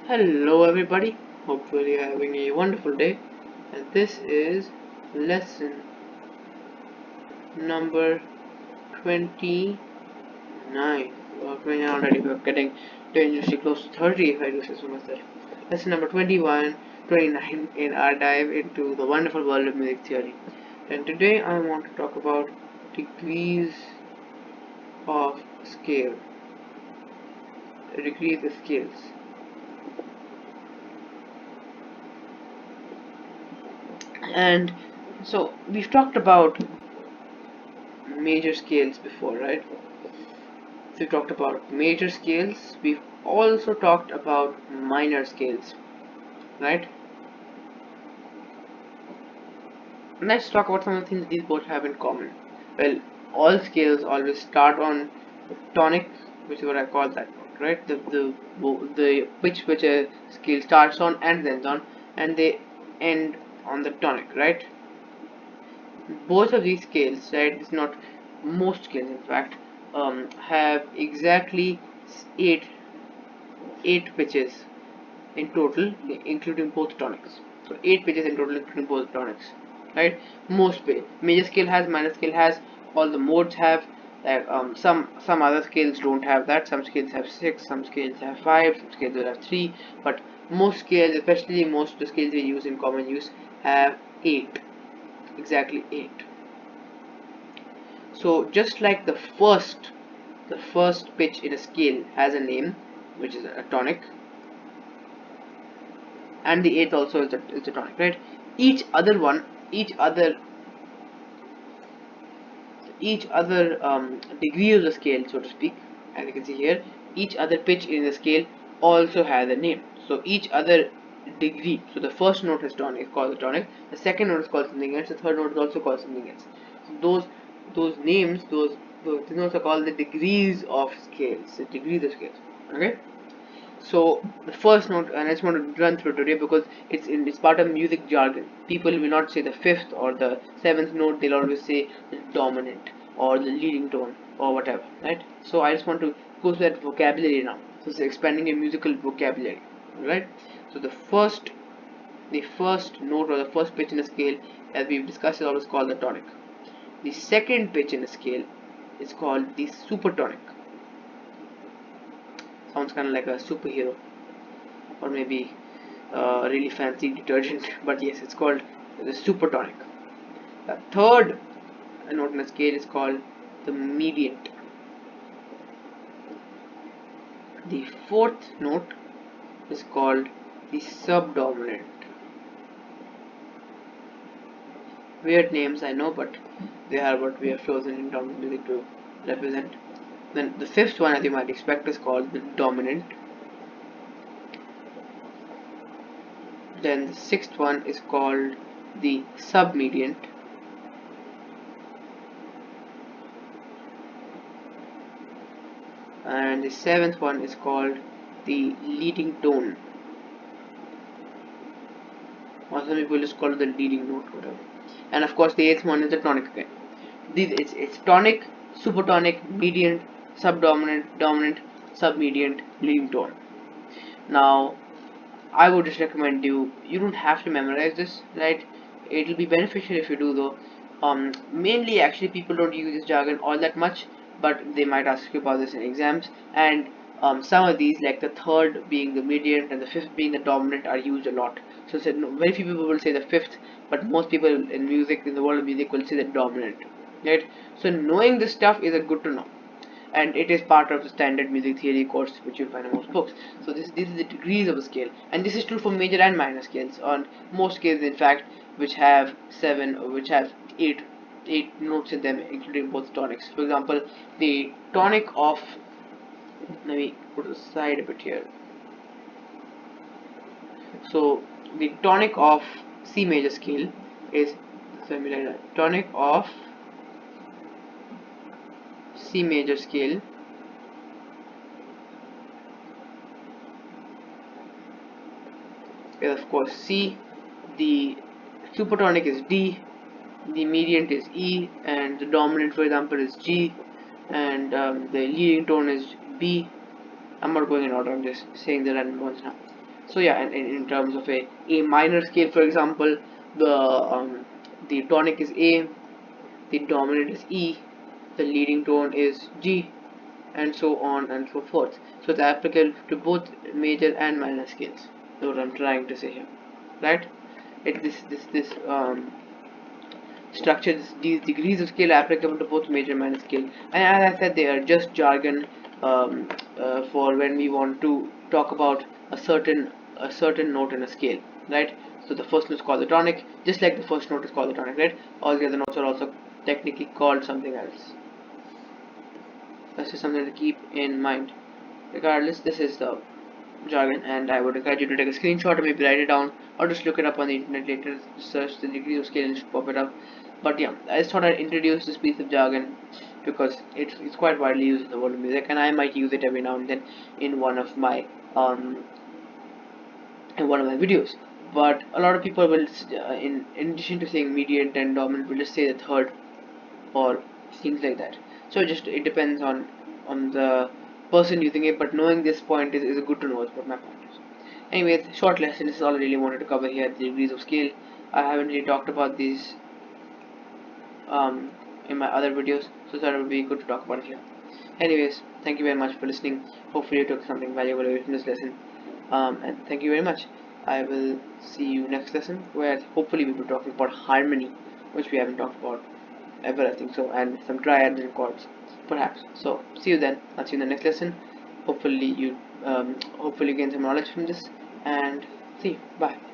Hello everybody, hopefully you're having a wonderful day, and this is lesson number 29. Well, 29 already, we're getting dangerously close to 30 if I do say so myself. Lesson number 21, 29 in our dive into the wonderful world of music theory. And today I want to talk about degrees of scale, degrees of scales. And so we've talked about major scales before, right? So we talked about major scales. We've also talked about minor scales, right? Let's talk about some of the things these both have in common. Well, all scales always start on the tonic, which is what I call that note, right? The pitch which a scale starts on and ends on, and they end on the tonic, right? Both of these scales, right? It's not most scales, in fact, have exactly eight pitches in total, including both tonics. So 8 pitches in total, including both tonics, right? Most major scale has, minor scale has, all the modes have. Some other scales don't have that. Some scales have 6, some scales have 5, some scales will have 3. But most scales, especially most of the scales we use in common use, have 8, exactly 8. So just like the first pitch in a scale has a name, which is a tonic, and the eighth also is the tonic, right? Each other one, each other degree of the scale, so to speak, as you can see here, each other pitch in the scale also has a name. So each other degree, so the first note is tonic, is called the tonic. The second note is called something else. The third note is also called something else. So those names, those notes are called the degrees of scales. The degrees of scales. Okay. So the first note, and I just want to run through today because it's part of music jargon. People will not say the fifth or the seventh note; they'll always say the dominant or the leading tone or whatever, right? So I just want to go through that vocabulary now. So it's expanding your musical vocabulary, right? So the first note or the first pitch in a scale, as we've discussed, is always called the tonic. The second pitch in a scale is called the supertonic. Sounds kind of like a superhero, or maybe really fancy detergent, but yes, it's called the supertonic. The third note in the scale is called the mediant. The fourth note is called the subdominant. Weird names, I know, but they are what we have chosen in terms of music to represent. Then the fifth one, as you might expect, is called the dominant. Then the sixth one is called the submediant. And the seventh one is called the leading tone, or some people just call it the leading note, whatever. And of course the eighth one is the tonic again. It's tonic, supertonic, mediant, subdominant, dominant, submediant, leading tone. Now I would just recommend you don't have to memorize this, right? It'll be beneficial if you do, though. Mainly actually people don't use this jargon all that much, but they might ask you about this in exams. And some of these, like the third being the median and the fifth being the dominant, are used a lot. So very few people will say the fifth, but most people in music, in the world of music, will say the dominant, right? So knowing this stuff is a good to know, and it is part of the standard music theory course which you find in most books. So this is the degrees of a scale, and this is true for major and minor scales. On most scales, in fact, which have which have eight notes in them, including both tonics. For example, the tonic of, let me put aside a bit here. So the tonic of C major scale is, so let me write that, tonic of C major scale is of course C, the supertonic is D, the mediant is E, and the dominant, for example, is G, and the leading tone is B. I'm not going in order, I'm just saying the random ones now. So yeah, and in terms of a minor scale, for example, the tonic is A, the dominant is E, the leading tone is G, and so on and so forth. So it's applicable to both major and minor scales. That's what I'm trying to say here, right? This structure, these degrees of scale are applicable to both major and minor scale, and as I said, they are just jargon for when we want to talk about a certain note in a scale, right? So the first note is called the tonic, just like the first note is called the tonic, right? All the other notes are also technically called something else. This is something to keep in mind. Regardless, this is the jargon, and I would encourage you to take a screenshot or maybe write it down or just look it up on the internet later. Search the degrees of scale and just pop it up. But yeah, I just thought I'd introduce this piece of jargon because it's quite widely used in the world of music, and I might use it every now and then in one of my um videos. But a lot of people will, in addition to saying mediate and dominant, will just say the third or things like that. So just it depends on the person using it, but knowing this point is good to know, is what my point is. Anyways, short lesson. This is all I really wanted to cover here, the degrees of scale. I haven't really talked about these in my other videos, so that would be good to talk about it here. Anyways, thank you very much for listening. Hopefully you took something valuable away from this lesson, and thank you very much. I will see you next lesson, where hopefully we'll be talking about harmony, which we haven't talked about ever, I think so, and some triads and chords, perhaps. So see you then. I'll see you in the next lesson. Hopefully you gain some knowledge from this, and see you. Bye.